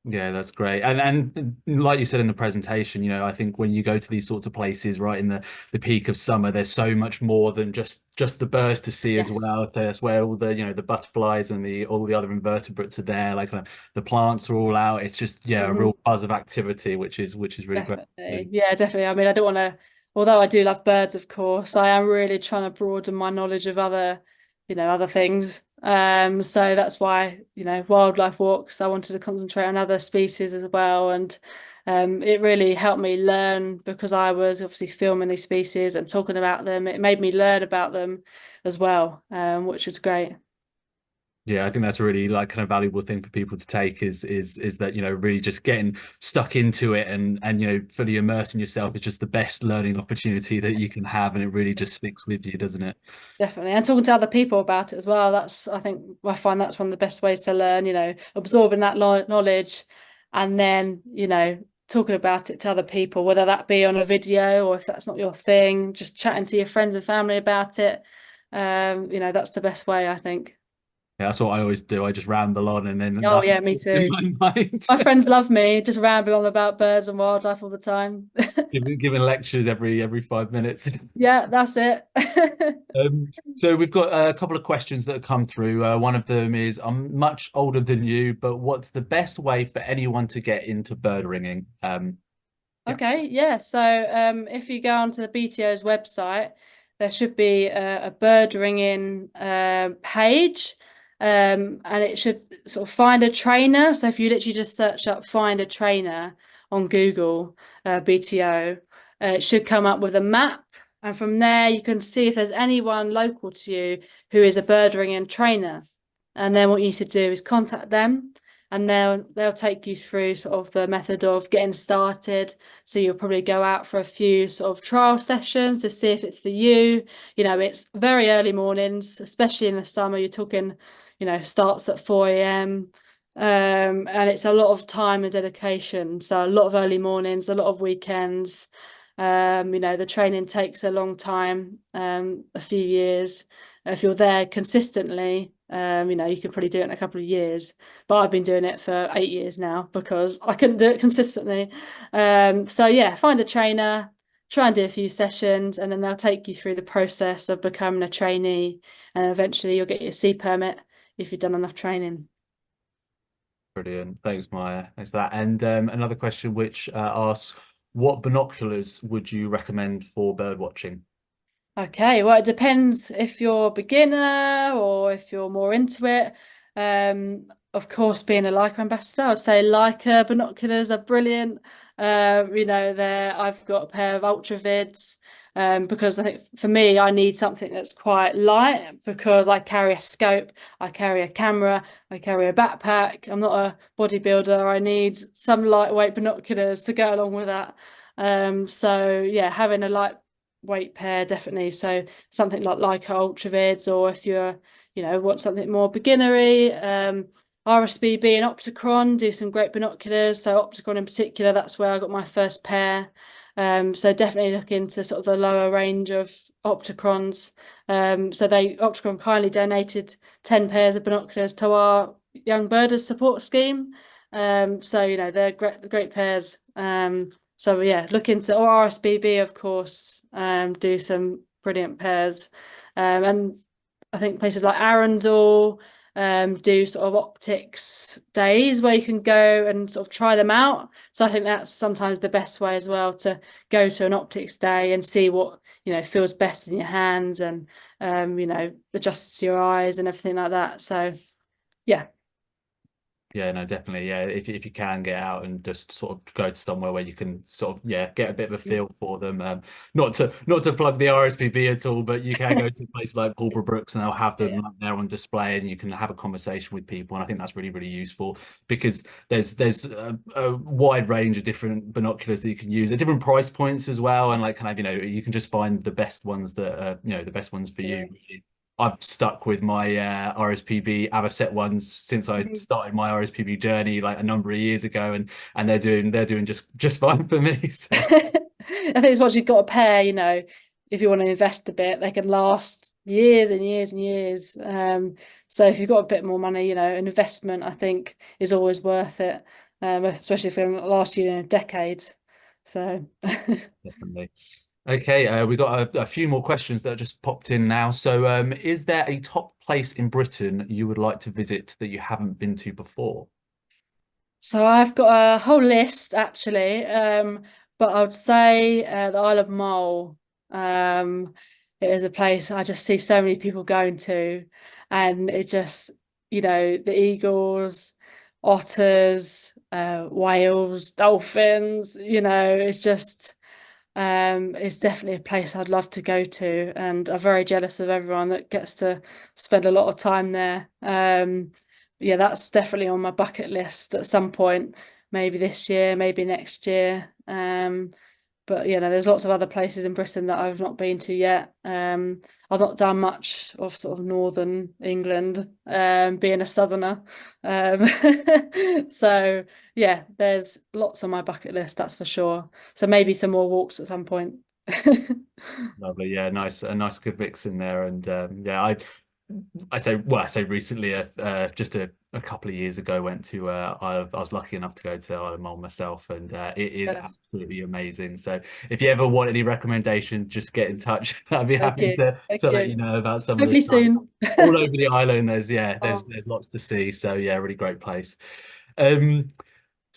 Yeah, that's great. And like you said in the presentation, I think when you go to these sorts of places right in the peak of summer, there's so much more than just the birds to see as well. Yes. So that's where all the butterflies and the all the other invertebrates are there. Like the plants are all out. It's just a Mhm. real buzz of activity, which is really great. Definitely. Yeah, definitely. I mean, I don't want to, although I do love birds, of course, I am really trying to broaden my knowledge of other things. So that's why, wildlife walks, I wanted to concentrate on other species as well. And it really helped me learn because I was obviously filming these species and talking about them. It made me learn about them as well, which was great. Yeah, I think that's a really like kind of valuable thing for people to take is that really just getting stuck into it and fully immersing yourself is just the best learning opportunity that you can have, and it really just sticks with you, doesn't it? Definitely. And talking to other people about it as well. I find that's one of the best ways to learn, absorbing that knowledge and then, talking about it to other people, whether that be on a video or if that's not your thing, just chatting to your friends and family about it. That's the best way, I think. Yeah, that's what I always do. I just ramble on and then Oh, nothing yeah, me in too. my mind. My friends love me, just rambling on about birds and wildlife all the time. Giving lectures every 5 minutes. Yeah, that's it. So we've got a couple of questions that have come through. One of them is, I'm much older than you, but what's the best way for anyone to get into bird ringing? Yeah. Okay, yeah. So if you go onto the BTO's website, there should be a bird ringing page, and it should sort of find a trainer. So if you literally just search up find a trainer on Google, BTO, it should come up with a map. And from there, you can see if there's anyone local to you who is a bird ringing trainer. And then what you need to do is contact them, and they'll take you through sort of the method of getting started. So you'll probably go out for a few sort of trial sessions to see if it's for you. It's very early mornings, especially in the summer. You're talking, starts at 4 a.m. And it's a lot of time and dedication. So a lot of early mornings, a lot of weekends. The training takes a long time, a few years. If you're there consistently, you can probably do it in a couple of years. But I've been doing it for 8 years now because I couldn't do it consistently. So yeah, find a trainer, try and do a few sessions, and then they'll take you through the process of becoming a trainee, and eventually you'll get your C permit if you've done enough training. Brilliant. Thanks, Maya. Thanks for that. And another question which asks, what binoculars would you recommend for bird watching? Okay, well, it depends if you're a beginner or if you're more into it. of course, being a Leica ambassador, I'd say Leica binoculars are brilliant. I've got a pair of ultravids because I think for me, I need something that's quite light because I carry a scope, I carry a camera, I carry a backpack. I'm not a bodybuilder. I need some lightweight binoculars to go along with that. So yeah, having a lightweight pair definitely. So something like Leica ultravids, or if you're want something more beginnery, RSBB and Opticron do some great binoculars. So Opticron in particular, that's where I got my first pair. So definitely look into sort of the lower range of Opticrons. Opticron kindly donated 10 pairs of binoculars to our Young Birders support scheme. They're great pairs. So yeah, look into, or RSBB, of course, do some brilliant pairs. And I think places like Arundel do sort of optics days where you can go and sort of try them out. So I think that's sometimes the best way as well, to go to an optics day and see what feels best in your hands, and adjusts to your eyes and everything like that. So yeah. Yeah, no, definitely. Yeah, if you can get out and just sort of go to somewhere where you can sort of get a bit of a feel for them. Not to plug the RSPB at all, but you can go to a place like Paul Brooks and they'll have them Yeah. like there on display, and you can have a conversation with people. And I think that's really, really useful because there's a wide range of different binoculars that you can use at different price points as well, and like kind of you can just find the best ones that are the best ones for Yeah. you. I've stuck with my RSPB Avocet ones since I started my RSPB journey like a number of years ago, and they're doing just fine for me. So I think it's once you've got a pair, if you want to invest a bit, they can last years and years and years. So if you've got a bit more money, an investment I think is always worth it, especially if it lasts you in a decade. So definitely. Okay, we got a few more questions that just popped in now. So, is there a top place in Britain you would like to visit that you haven't been to before? So I've got a whole list actually, but I would say the Isle of Mull. It is a place I just see so many people going to, and it just, the eagles, otters, whales, dolphins. It's definitely a place I'd love to go to, and I'm very jealous of everyone that gets to spend a lot of time there. Yeah, that's definitely on my bucket list at some point, maybe this year, maybe next year. But there's lots of other places in Britain that I've not been to yet. I've not done much of sort of northern England, being a southerner. Um, so yeah, there's lots on my bucket list, that's for sure. So maybe some more walks at some point. Lovely, yeah, nice, a nice good mix in there, and yeah, I say recently, just a couple of years ago, went to I was lucky enough to go to Isle of Mull myself, and it is Yes. absolutely amazing. So if you ever want any recommendations, just get in touch. I'd be Thank happy you. Thank to let you you. know about some of the Hopefully stuff soon. all over the island. There's yeah, there's Oh, there's lots to see. So yeah, really great place.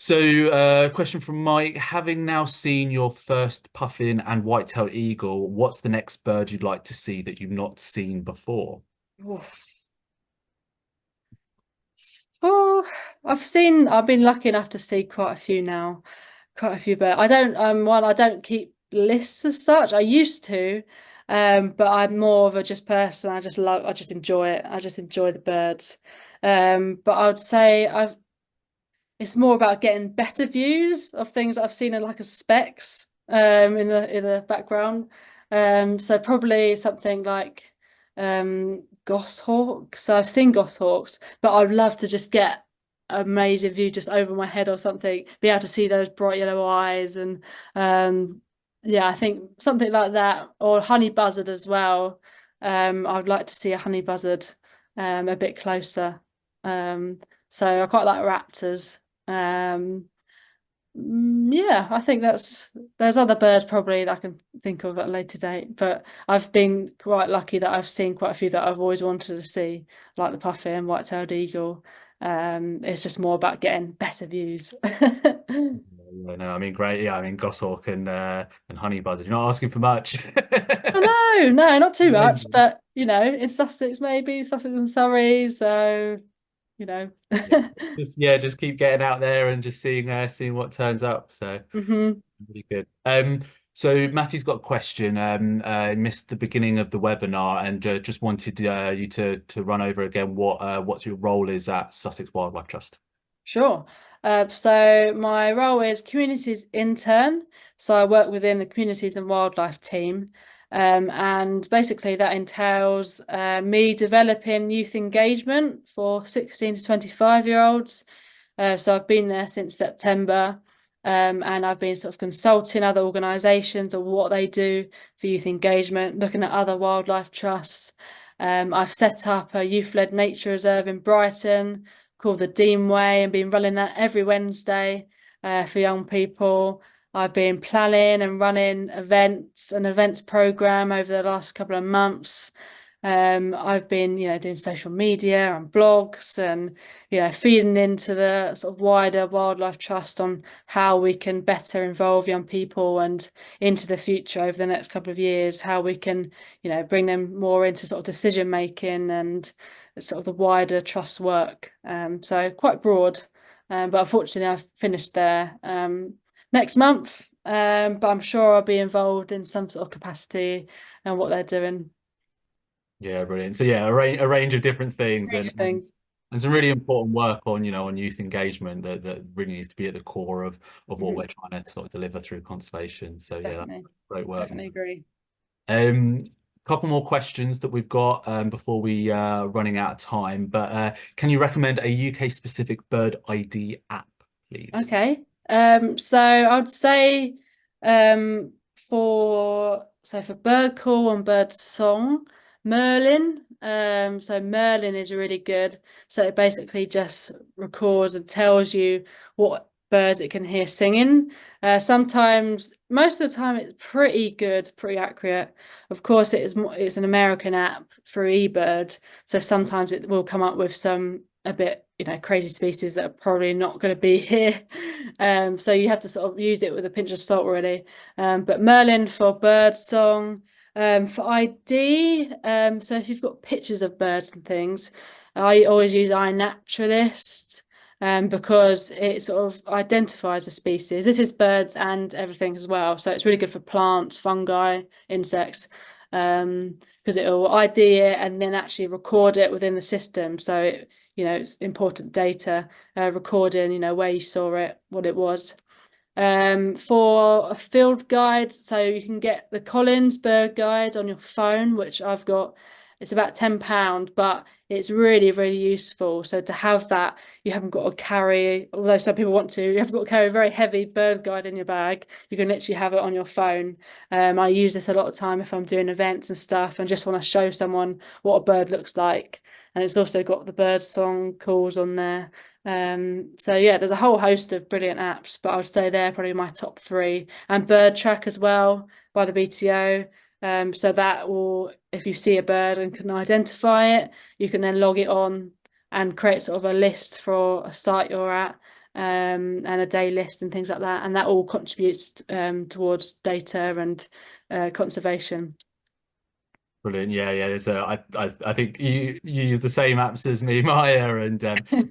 So, question from Mike. Having now seen your first puffin and white-tailed eagle, what's the next bird you'd like to see that you've not seen before? oof. Oh, I've been lucky enough to see quite a few now, quite a few, but I don't keep lists as such. I used to, but I'm more of a just person. I just enjoy it. I just enjoy the birds. But I would say it's more about getting better views of things that I've seen in like a specs in the background. So probably something like goshawk. So I've seen goshawks, but I'd love to just get an amazing view just over my head or something, be able to see those bright yellow eyes, and yeah, I think something like that, or honey buzzard as well. I would like to see a honey buzzard a bit closer. So I quite like raptors. Um, yeah, I think there's other birds probably that I can think of at a later date, but I've been quite lucky that I've seen quite a few that I've always wanted to see, like the puffin, white-tailed eagle. It's just more about getting better views. Yeah, no, I mean, great. Yeah, I mean, goshawk and honey buzzard. You're not asking for much. Oh no, not too much, Amazing. but in Sussex maybe, Sussex and Surrey, so you know. Just keep getting out there and just seeing what turns up. So Hmm. really good. So Matthew's got a question. Missed the beginning of the webinar and just wanted you to run over again what's your role is at Sussex Wildlife Trust. Sure. So my role is communities intern. So I work within the communities and wildlife team. And basically that entails me developing youth engagement for 16 to 25-year-olds. So I've been there since September, and I've been sort of consulting other organisations on what they do for youth engagement, looking at other wildlife trusts. I've set up a youth-led nature reserve in Brighton called the Dean Way and been running that every Wednesday for young people. I've been planning and running an events program over the last couple of months. I've been, doing social media and blogs and, feeding into the sort of wider wildlife trust on how we can better involve young people and into the future over the next couple of years, how we can, bring them more into sort of decision making and sort of the wider trust work. So quite broad, but unfortunately I've finished there next month. But I'm sure I'll be involved in some sort of capacity and what they're doing. Yeah, brilliant. So yeah, a range of different things Range of things. and some really important work on youth engagement that really needs to be at the core of what Mhm. we're trying to sort of deliver through conservation. So yeah, that's Definitely, great work. definitely agree. Um, Couple more questions that we've got before we running out of time. But can you recommend a UK specific bird ID app, please? Okay. So I would say for bird call and bird song, Merlin. So Merlin is really good. So it basically just records and tells you what birds it can hear singing. Sometimes, most of the time, it's pretty good, pretty accurate. Of course, it's an American app for eBird, so sometimes it will come up with some a bit, crazy species that are probably not going to be here. So you have to sort of use it with a pinch of salt, really. But Merlin for bird song, for ID. So if you've got pictures of birds and things, I always use iNaturalist. Because it sort of identifies the species. This is birds and everything as well. So it's really good for plants, fungi, insects, because it will ID it and then actually record it within the system. So it's important data, recording, where you saw it, what it was. For a field guide, so you can get the Collins bird guide on your phone, which I've got. It's about £10, but it's really, really useful. So to have that, you haven't got to carry, although some people want to, you haven't got to carry a very heavy bird guide in your bag. You can literally have it on your phone. I use this a lot of time if I'm doing events and stuff and just want to show someone what a bird looks like. And it's also got the bird song calls on there. So yeah, there's a whole host of brilliant apps, but I would say they're probably my top three. And Bird Track as well by the BTO. So that will, if you see a bird and can identify it, you can then log it on and create sort of a list for a site you're at, and a day list and things like that. And that all contributes towards data and conservation. Brilliant. Yeah, yeah. I think you use the same apps as me, Maya, and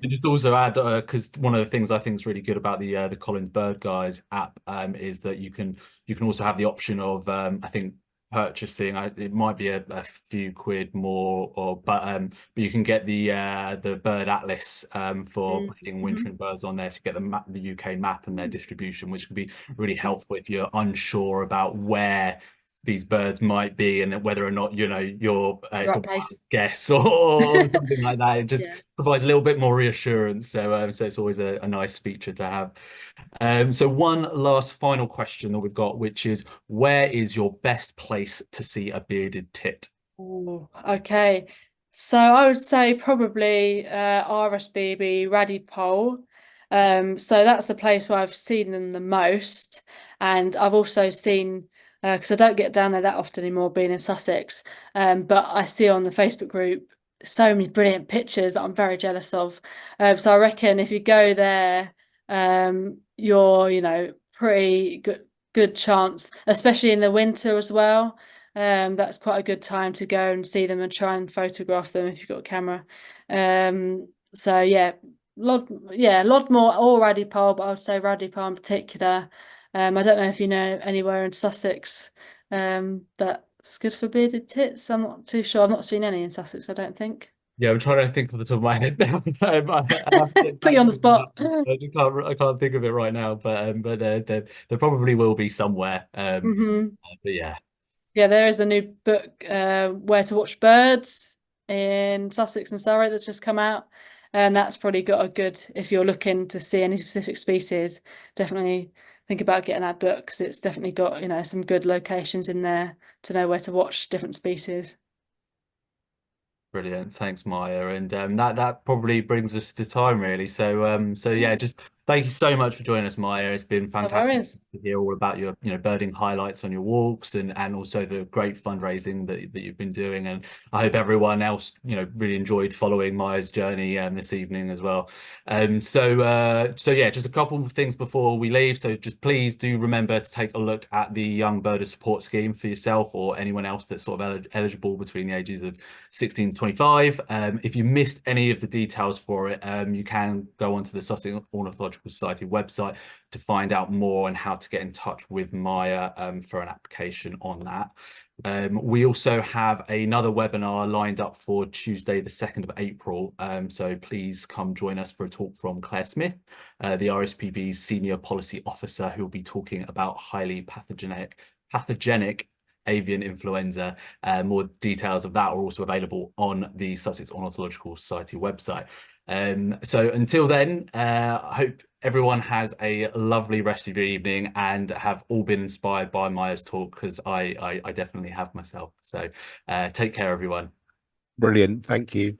just also add because one of the things I think is really good about the Collins Bird Guide app is that you can also have the option of I think purchasing. It might be a few quid more, but you can get the bird atlas for breeding and Mm-hmm. wintering birds on there to get the UK map and their distribution, which can be really Mm-hmm. helpful if you're unsure about where these birds might be and whether or not it's a Right wild place. guess or something like that. It just Yeah. provides a little bit more reassurance, so it's always a nice feature to have. So one last final question that we've got, which is where is your best place to see a bearded tit? Oh, okay. So I would say probably RSBB Radipole. So that's the place where I've seen them the most. And I've also seen, because I don't get down there that often anymore being in Sussex, but I see on the Facebook group so many brilliant pictures that I'm very jealous of. So I reckon if you go there, you're, pretty good chance, especially in the winter as well. That's quite a good time to go and see them and try and photograph them if you've got a camera. So yeah, a lot more or Radipole, but I would say Radipole in particular. I don't know if you know anywhere in Sussex that's good for bearded tits. I'm not too sure. I've not seen any in Sussex, I don't think. Yeah, I'm trying to think off the top of my head now. I have to get Put back you on the to spot. I can't think of it right now, but there probably will be somewhere. But yeah, Yeah, there is a new book, Where to Watch Birds in Sussex and Surrey that's just come out. And that's probably got a good, if you're looking to see any specific species, definitely think about getting that book because it's definitely got, some good locations in there to know where to watch different species. brilliant. Thanks, Maya. And that probably brings us to time really. So yeah, just thank you so much for joining us, Maya. It's been No fantastic worries. to hear all about your, birding highlights on your walks and also the great fundraising that you've been doing. And I hope everyone else, really enjoyed following Maya's journey this evening as well. So yeah, just a couple of things before we leave. So just please do remember to take a look at the Young Birder Support Scheme for yourself or anyone else that's sort of eligible between the ages of 16 to 25. If you missed any of the details for it, you can go onto the Sussex Ornithological Society website to find out more and how to get in touch with Maya for an application on that. We also have another webinar lined up for Tuesday, the 2nd of April. So please come join us for a talk from Claire Smith, the RSPB's Senior Policy Officer, who will be talking about highly pathogenic avian influenza. More details of that are also available on the Sussex Ornithological Society website. So until then, I hope everyone has a lovely rest of your evening and have all been inspired by Maya's talk because I definitely have myself. So take care, everyone. Brilliant. Thank you.